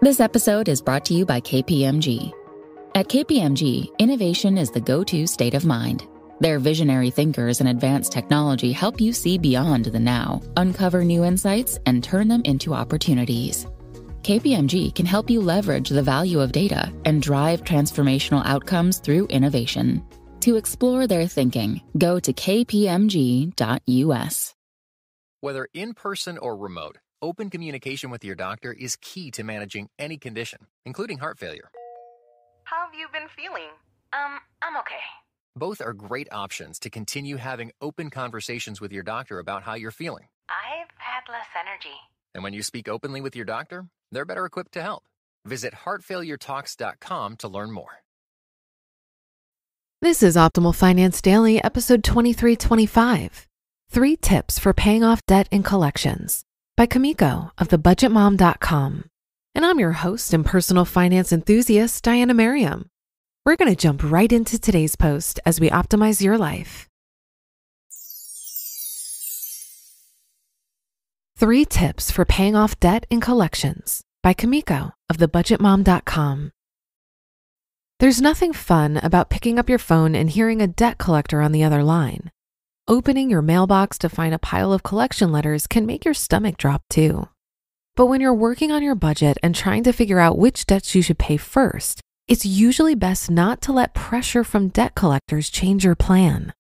This episode is brought to you by KPMG. At KPMG, innovation is the go-to state of mind. Their visionary thinkers and advanced technology help you see beyond the now, uncover new insights, and turn them into opportunities. KPMG can help you leverage the value of data and drive transformational outcomes through innovation. To explore their thinking, go to kpmg.us. Whether in person or remote, open communication with your doctor is key to managing any condition, including heart failure. How have you been feeling? I'm okay. Both are great options to continue having open conversations with your doctor about how you're feeling. I've had less energy. And when you speak openly with your doctor, they're better equipped to help. Visit heartfailuretalks.com to learn more. This is Optimal Finance Daily, episode 2325. 3 Tips for Paying Off Debt in Collections by Kumiko of thebudgetmom.com. And I'm your host and personal finance enthusiast, Diana Merriam. We're going to jump right into today's post as we optimize your life. 3 Tips for Paying Off Debt in Collections by Kumiko of thebudgetmom.com. There's nothing fun about picking up your phone and hearing a debt collector on the other line. Opening your mailbox to find a pile of collection letters can make your stomach drop too. But when you're working on your budget and trying to figure out which debts you should pay first, it's usually best not to let pressure from debt collectors change your plan.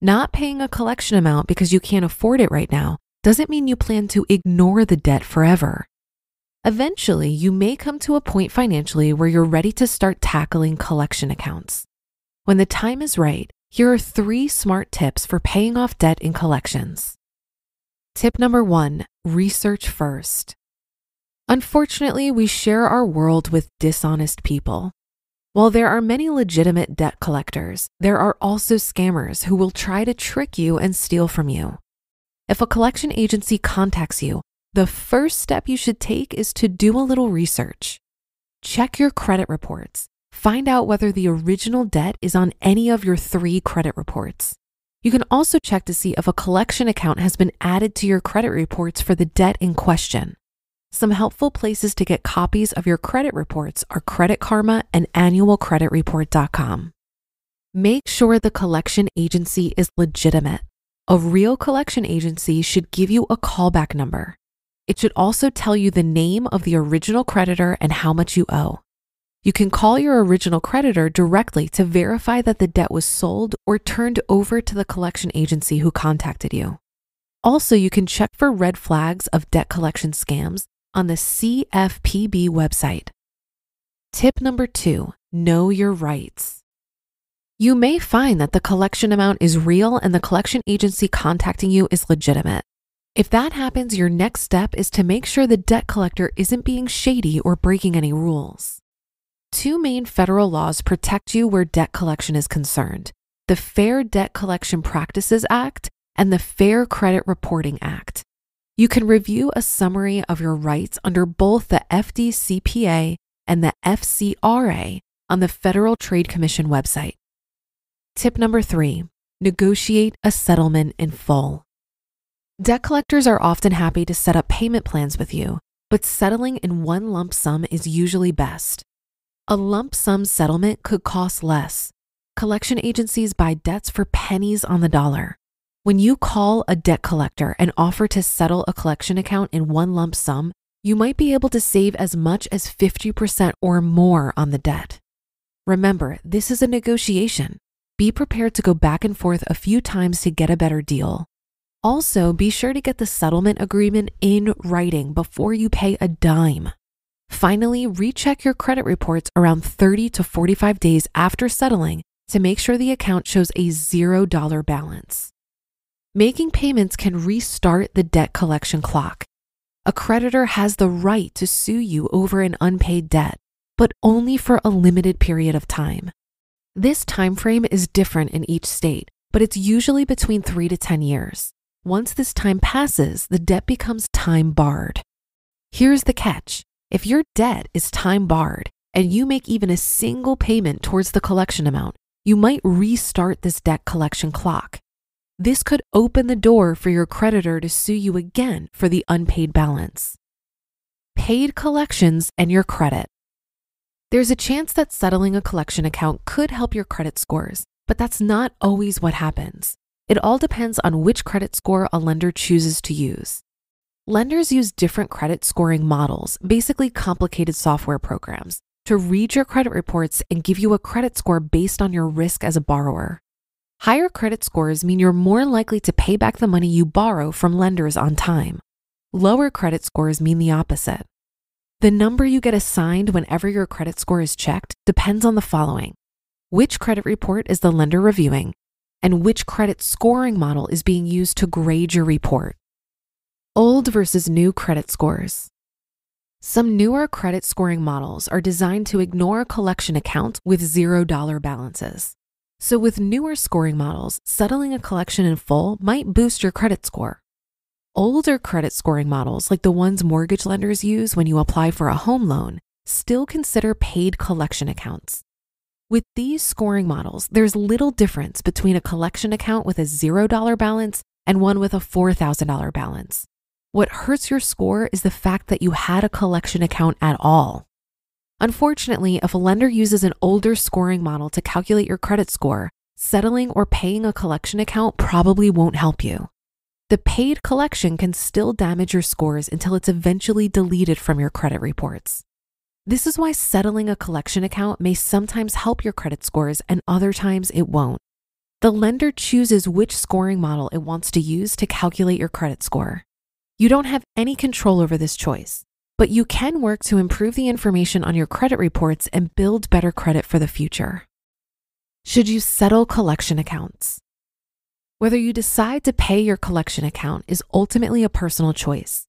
Not paying a collection amount because you can't afford it right now doesn't mean you plan to ignore the debt forever. Eventually, you may come to a point financially where you're ready to start tackling collection accounts. When the time is right, here are 3 smart tips for paying off debt in collections. Tip number 1, research first. Unfortunately, we share our world with dishonest people. While there are many legitimate debt collectors, there are also scammers who will try to trick you and steal from you. If a collection agency contacts you, the first step you should take is to do a little research. Check your credit reports. Find out whether the original debt is on any of your 3 credit reports. You can also check to see if a collection account has been added to your credit reports for the debt in question. Some helpful places to get copies of your credit reports are Credit Karma and annualcreditreport.com. Make sure the collection agency is legitimate. A real collection agency should give you a callback number. It should also tell you the name of the original creditor and how much you owe. You can call your original creditor directly to verify that the debt was sold or turned over to the collection agency who contacted you. Also, you can check for red flags of debt collection scams on the CFPB website. Tip number 2, know your rights. You may find that the collection amount is real and the collection agency contacting you is legitimate. If that happens, your next step is to make sure the debt collector isn't being shady or breaking any rules. 2 main federal laws protect you where debt collection is concerned: the Fair Debt Collection Practices Act and the Fair Credit Reporting Act. You can review a summary of your rights under both the FDCPA and the FCRA on the Federal Trade Commission website. Tip number 3, negotiate a settlement in full. Debt collectors are often happy to set up payment plans with you, but settling in one lump sum is usually best. A lump sum settlement could cost less. Collection agencies buy debts for pennies on the dollar. When you call a debt collector and offer to settle a collection account in one lump sum, you might be able to save as much as 50% or more on the debt. Remember, this is a negotiation. Be prepared to go back and forth a few times to get a better deal. Also, be sure to get the settlement agreement in writing before you pay a dime. Finally, recheck your credit reports around 30 to 45 days after settling to make sure the account shows a $0 balance. Making payments can restart the debt collection clock. A creditor has the right to sue you over an unpaid debt, but only for a limited period of time. This time frame is different in each state, but it's usually between 3 to 10 years. Once this time passes, the debt becomes time barred. Here's the catch. If your debt is time barred and you make even a single payment towards the collection amount, you might restart this debt collection clock. This could open the door for your creditor to sue you again for the unpaid balance. paid collections, and your credit. There's a chance that settling a collection account could help your credit scores, but that's not always what happens. It all depends on which credit score a lender chooses to use. Lenders use different credit scoring models, basically complicated software programs, to read your credit reports and give you a credit score based on your risk as a borrower. Higher credit scores mean you're more likely to pay back the money you borrow from lenders on time. Lower credit scores mean the opposite. The number you get assigned whenever your credit score is checked depends on the following: which credit report is the lender reviewing, and which credit scoring model is being used to grade your report. Old versus new credit scores. Some newer credit scoring models are designed to ignore collection accounts with $0 balances. So with newer scoring models, settling a collection in full might boost your credit score. Older credit scoring models, like the ones mortgage lenders use when you apply for a home loan, still consider paid collection accounts. With these scoring models, there's little difference between a collection account with a $0 balance and one with a $4,000 balance. What hurts your score is the fact that you had a collection account at all. Unfortunately, if a lender uses an older scoring model to calculate your credit score, settling or paying a collection account probably won't help you. The paid collection can still damage your scores until it's eventually deleted from your credit reports. This is why settling a collection account may sometimes help your credit scores and other times it won't. The lender chooses which scoring model it wants to use to calculate your credit score. You don't have any control over this choice, but you can work to improve the information on your credit reports and build better credit for the future. Should you settle collection accounts? Whether you decide to pay your collection account is ultimately a personal choice.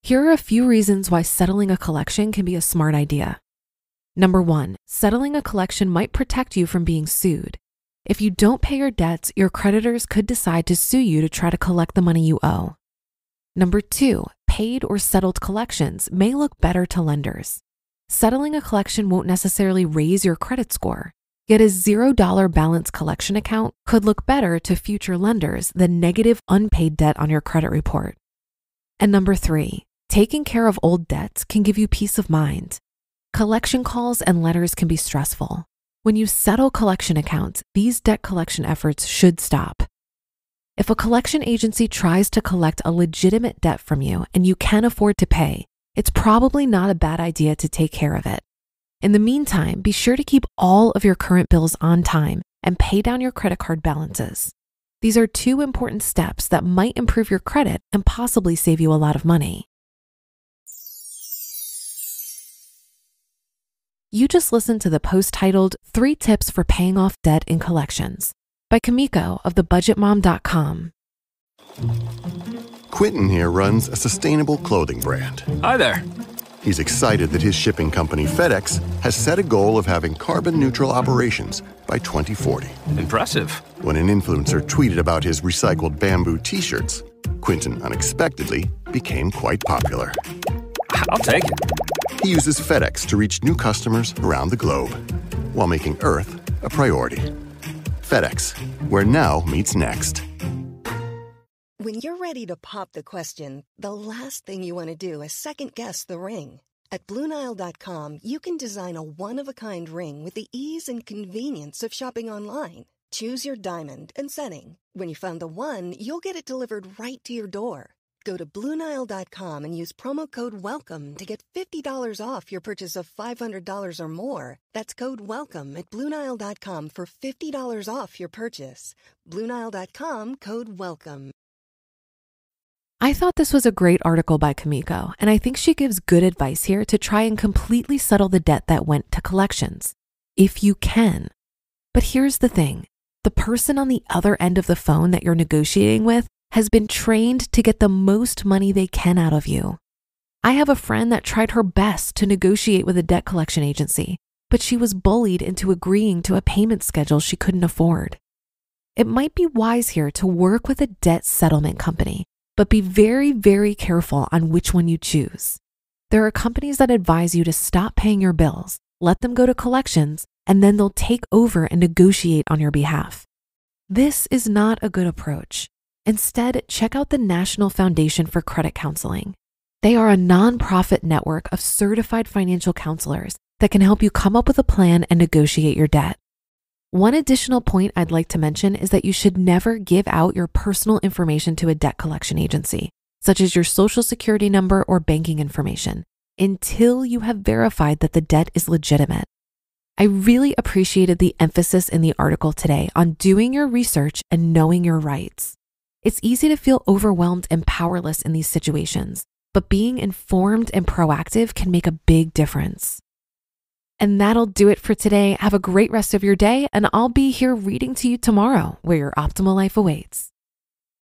Here are a few reasons why settling a collection can be a smart idea. Number 1, settling a collection might protect you from being sued. If you don't pay your debts, your creditors could decide to sue you to try to collect the money you owe. Number 2, paid or settled collections may look better to lenders. Settling a collection won't necessarily raise your credit score, yet a $0 balance collection account could look better to future lenders than negative unpaid debt on your credit report. And number 3, taking care of old debts can give you peace of mind. Collection calls and letters can be stressful. When you settle collection accounts, these debt collection efforts should stop. If a collection agency tries to collect a legitimate debt from you and you can afford to pay, it's probably not a bad idea to take care of it. In the meantime, be sure to keep all of your current bills on time and pay down your credit card balances. These are 2 important steps that might improve your credit and possibly save you a lot of money. You just listened to the post titled 3 Tips for Paying Off Debt in Collections by Kumiko of thebudgetmom.com. Quentin here runs a sustainable clothing brand. Hi there. He's excited that his shipping company, FedEx, has set a goal of having carbon-neutral operations by 2040. Impressive. When an influencer tweeted about his recycled bamboo t-shirts, Quentin unexpectedly became quite popular. I'll take it. He uses FedEx to reach new customers around the globe while making Earth a priority. FedEx, where now meets next. When you're ready to pop the question, the last thing you want to do is second-guess the ring. At BlueNile.com, you can design a one-of-a-kind ring with the ease and convenience of shopping online. Choose your diamond and setting. When you find the one, you'll get it delivered right to your door. Go to BlueNile.com and use promo code WELCOME to get $50 off your purchase of $500 or more. That's code WELCOME at BlueNile.com for $50 off your purchase. BlueNile.com, code WELCOME. I thought this was a great article by Kumiko, and I think she gives good advice here to try and completely settle the debt that went to collections, if you can. But here's the thing. The person on the other end of the phone that you're negotiating with has been trained to get the most money they can out of you. I have a friend that tried her best to negotiate with a debt collection agency, but she was bullied into agreeing to a payment schedule she couldn't afford. It might be wise here to work with a debt settlement company, but be very, very careful on which one you choose. There are companies that advise you to stop paying your bills, let them go to collections, and then they'll take over and negotiate on your behalf. This is not a good approach. Instead, check out the National Foundation for Credit Counseling. They are a nonprofit network of certified financial counselors that can help you come up with a plan and negotiate your debt. One additional point I'd like to mention is that you should never give out your personal information to a debt collection agency, such as your social security number or banking information, until you have verified that the debt is legitimate. I really appreciated the emphasis in the article today on doing your research and knowing your rights. It's easy to feel overwhelmed and powerless in these situations, but being informed and proactive can make a big difference. And that'll do it for today. Have a great rest of your day, and I'll be here reading to you tomorrow where your optimal life awaits.